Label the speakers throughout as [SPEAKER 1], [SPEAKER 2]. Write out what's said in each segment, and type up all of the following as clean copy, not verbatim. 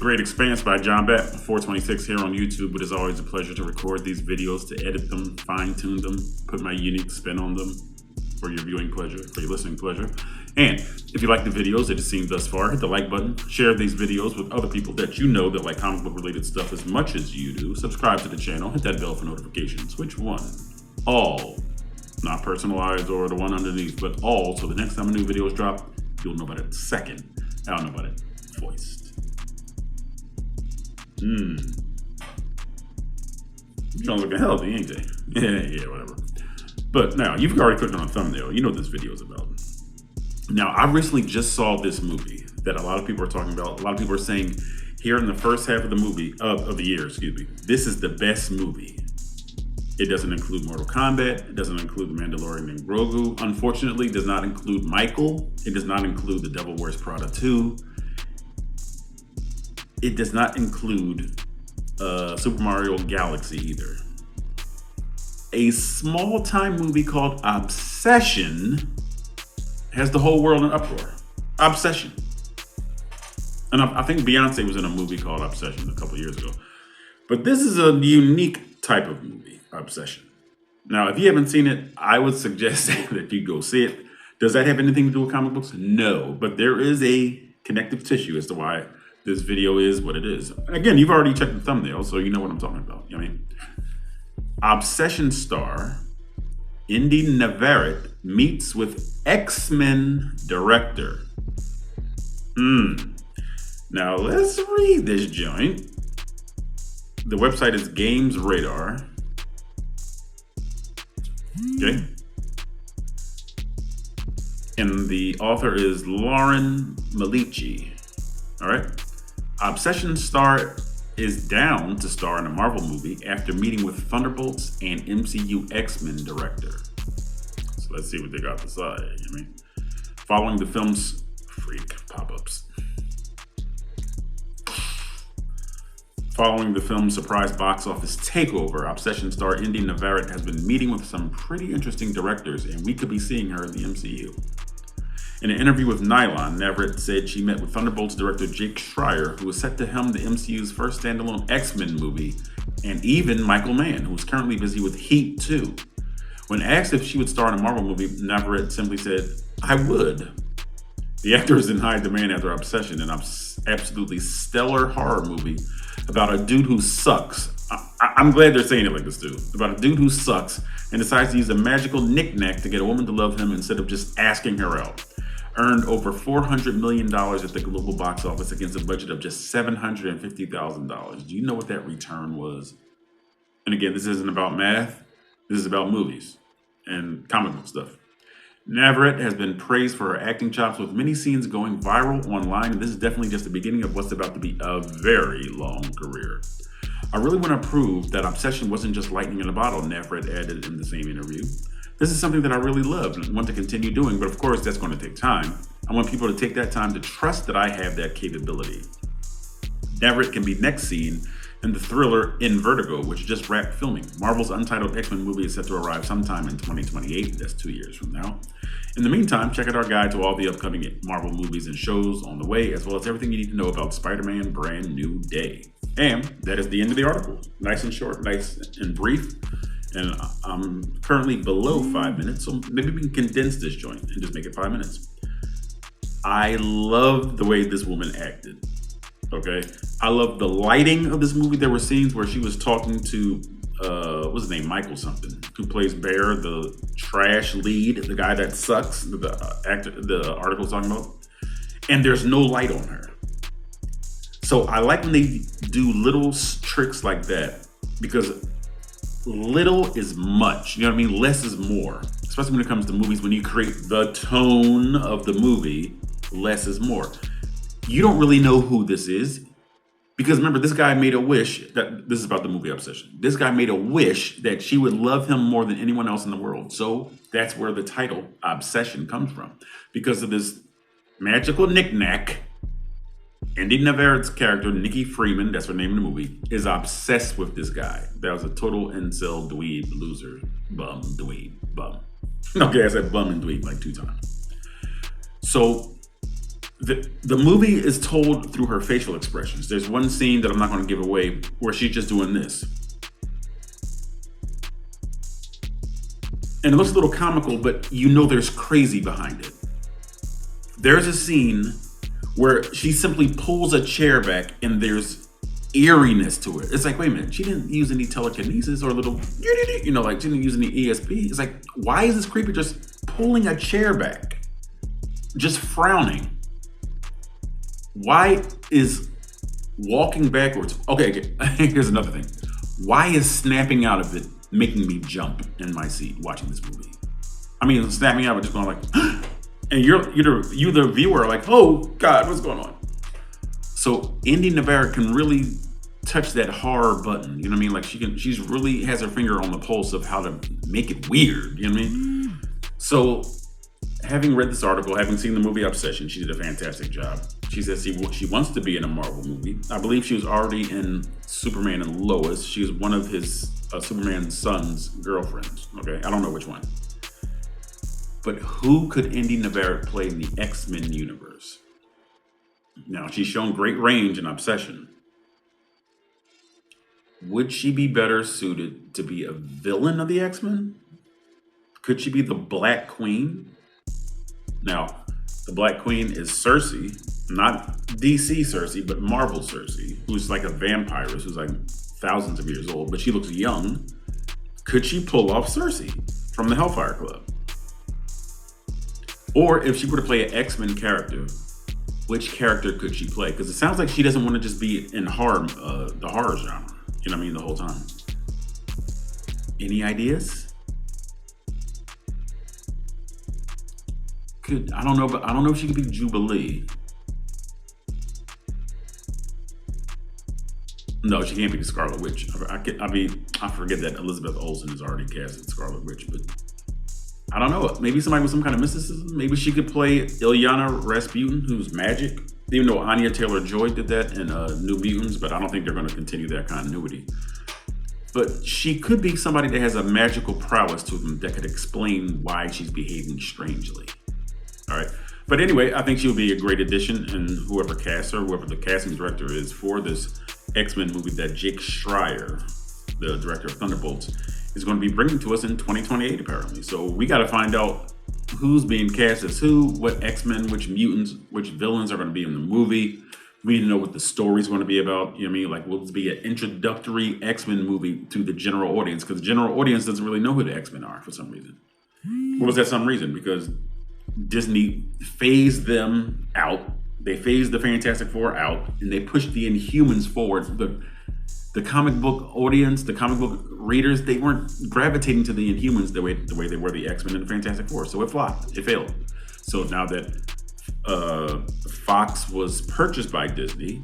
[SPEAKER 1] Great Expanse by John Bat, 426 here on YouTube. It is always a pleasure to record these videos, to edit them, fine-tune them, put my unique spin on them for your viewing pleasure, for your listening pleasure. And if you like the videos that you've seen thus far, hit the like button, share these videos with other people that you know that like comic book related stuff as much as you do. Subscribe to the channel, hit that bell for notifications. Which one? All. Not personalized or the one underneath, but all. So the next time a new video is dropped, you'll know about it second. I don't know about it voiced. You don't look healthy, ain't they? Yeah, whatever. But now, you've already clicked on a thumbnail. You know what this video is about. Now, I recently just saw this movie that a lot of people are talking about. A lot of people are saying here in the first half of the movie, of the year, this is the best movie. It doesn't include Mortal Kombat. It doesn't include The Mandalorian and Grogu. Unfortunately, it does not include Michael. It does not include The Devil Wears Prada 2. It does not include Super Mario Galaxy either. A small-time movie called Obsession has the whole world in uproar. Obsession. And I think Beyonce was in a movie called Obsession a couple years ago. But this is a unique type of movie, Obsession. Now, if you haven't seen it, I would suggest that you go see it. Does that have anything to do with comic books? No, but there is a connective tissue as to why this video is what it is. Again, you've already checked the thumbnail, so you know what I'm talking about. You know what I mean? Obsession star Inde Navarrette meets with X-Men director. Now, let's read this joint. The website is Games Radar. Okay. And the author is Lauren Malici. All right. Obsession star is down to star in a Marvel movie after meeting with Thunderbolts and MCU X-Men director. So let's see what they got to say. You know what I mean? Following the film's Following the film's surprise box office takeover, Obsession star Inde Navarrette has been meeting with some pretty interesting directors, and we could be seeing her in the MCU. In an interview with Nylon, Navarrette said she met with Thunderbolts director Jake Schreier, who was set to helm the MCU's first standalone X-Men movie, and even Michael Mann, who is currently busy with Heat 2. When asked if she would star in a Marvel movie, Navarrette simply said, "I would." The actor is in high demand after Obsession, an absolutely stellar horror movie about a dude who sucks. I'm glad they're saying it like this, too. About a dude who sucks and decides to use a magical knick-knack to get a woman to love him instead of just asking her out. Earned over $400 million at the global box office against a budget of just $750,000. Do you know what that return was? And again, this isn't about math. This is about movies and comic book stuff. Navarrette has been praised for her acting chops, with many scenes going viral online, and this is definitely just the beginning of what's about to be a very long career. I really want to prove that Obsession wasn't just lightning in a bottle, Navarrette added in the same interview. This is something that I really love and want to continue doing, but of course that's going to take time. I want people to take that time to trust that I have that capability. Navarrette can be next seen in the thriller In Vertigo, which just wrapped filming. Marvel's untitled X-Men movie is set to arrive sometime in 2028. That's 2 years from now. In the meantime, check out our guide to all the upcoming Marvel movies and shows on the way, as well as everything you need to know about Spider-Man Brand New Day. And that is the end of the article. Nice and short, nice and brief. And I'm currently below 5 minutes, so maybe we can condense this joint and just make it 5 minutes. I love the way this woman acted. Okay, I love the lighting of this movie. There were scenes where she was talking to, what's his name, Michael something, who plays Bear, the trash lead, the guy that sucks, the article's talking about. And there's no light on her. So I like when they do little tricks like that, because little is much. You know what I mean? Less is more. Especially when it comes to movies, when you create the tone of the movie, less is more. You don't really know who this is, because remember, this guy made a wish that this is about the movie Obsession. This guy made a wish that she would love him more than anyone else in the world. So that's where the title Obsession comes from, because of this magical knick-knack. Inde Navarrette's character, Nikki Freeman, that's her name in the movie, is obsessed with this guy. That was a total incel dweeb loser. Bum. Okay, I said bum and dweeb like 2 times. So The movie is told through her facial expressions. There's one scene that I'm not going to give away where she's just doing this. And it looks a little comical, but you know there's crazy behind it. There's a scene where she simply pulls a chair back and there's eeriness to it. It's like, wait a minute, she didn't use any telekinesis or a little, like she didn't use any ESP. It's like, why is this creeper just pulling a chair back? Just frowning. Why is walking backwards? Okay, here's another thing. Why is snapping out of it making me jump in my seat watching this movie? I mean, snapping out of it, just going like, and you the viewer are like, oh God, what's going on? So Inde Navarrette can really touch that horror button. You know what I mean? Like she's really has her finger on the pulse of how to make it weird. You know what I mean? So having read this article, having seen the movie Obsession, she did a fantastic job. She says she wants to be in a Marvel movie. I believe she was already in Superman and Lois. She was one of his Superman's son's girlfriends. Okay, I don't know which one. But who could Inde Navarrette play in the X-Men universe? Now, she's shown great range in Obsession. Would she be better suited to be a villain of the X-Men? Could she be the Black Queen? Now, the Black Queen is Cersei, not DC Cersei, but Marvel Cersei, who's like a vampire, who's like thousands of years old, but she looks young. Could she pull off Cersei from the Hellfire Club? Or if she were to play an X-Men character, which character could she play? Because it sounds like she doesn't want to just be in the horror genre. You know what I mean? The whole time. Any ideas? I don't know, but I don't know if she could be Jubilee. No, she can't be the Scarlet Witch. I forget that Elizabeth Olsen is already cast as Scarlet Witch, but I don't know. Maybe somebody with some kind of mysticism. Maybe she could play Ilyana Rasputin, who's magic. Even though Anya Taylor-Joy did that in New Mutants, but I don't think they're going to continue that continuity. But she could be somebody that has a magical prowess to them that could explain why she's behaving strangely. All right. But anyway, I think she would be a great addition, and whoever casts her, whoever the casting director is for this X-Men movie that Jake Schreier, the director of Thunderbolts, is going to be bringing to us in 2028, apparently. So we got to find out who's being cast as who, what X-Men, which mutants, which villains are going to be in the movie. We need to know what the story's going to be about. You know what I mean? Like, will this be an introductory X-Men movie to the general audience? Because the general audience doesn't really know who the X-Men are for some reason. What was that some reason? Because Disney phased them out. They phased the Fantastic Four out, and they pushed the Inhumans forward. The comic book audience, the comic book readers, they weren't gravitating to the Inhumans the way they were the X-Men and the Fantastic Four. So it flopped. It failed. So now that Fox was purchased by Disney,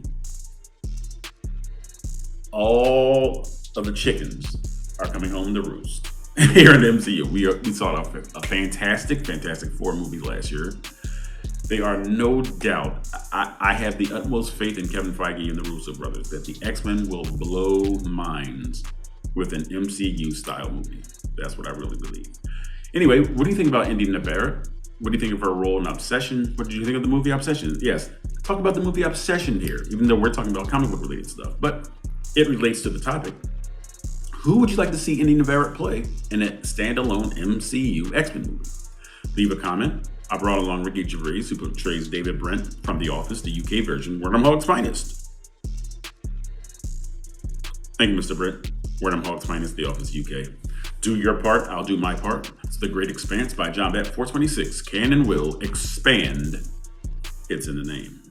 [SPEAKER 1] all of the chickens are coming home to roost. Here in the MCU, we saw a fantastic Four movie last year. They are no doubt. I have the utmost faith in Kevin Feige and the Russo brothers that the X-Men will blow minds with an MCU style movie. That's what I really believe. Anyway, what do you think about Inde Navarrette? What do you think of her role in Obsession? What did you think of the movie Obsession? Yes, talk about the movie Obsession here, even though we're talking about comic book related stuff, but it relates to the topic. Who would you like to see Inde Navarrette play in a standalone MCU X-Men movie? Leave a comment. I brought along Ricky Gervais, who portrays David Brent from The Office, the UK version, Wernham Hog's finest. Thank you, Mr. Brent. Wernham Hog's finest, The Office UK. Do your part, I'll do my part. It's The Great Expanse by John Bat 426. Can and will expand. It's in the name.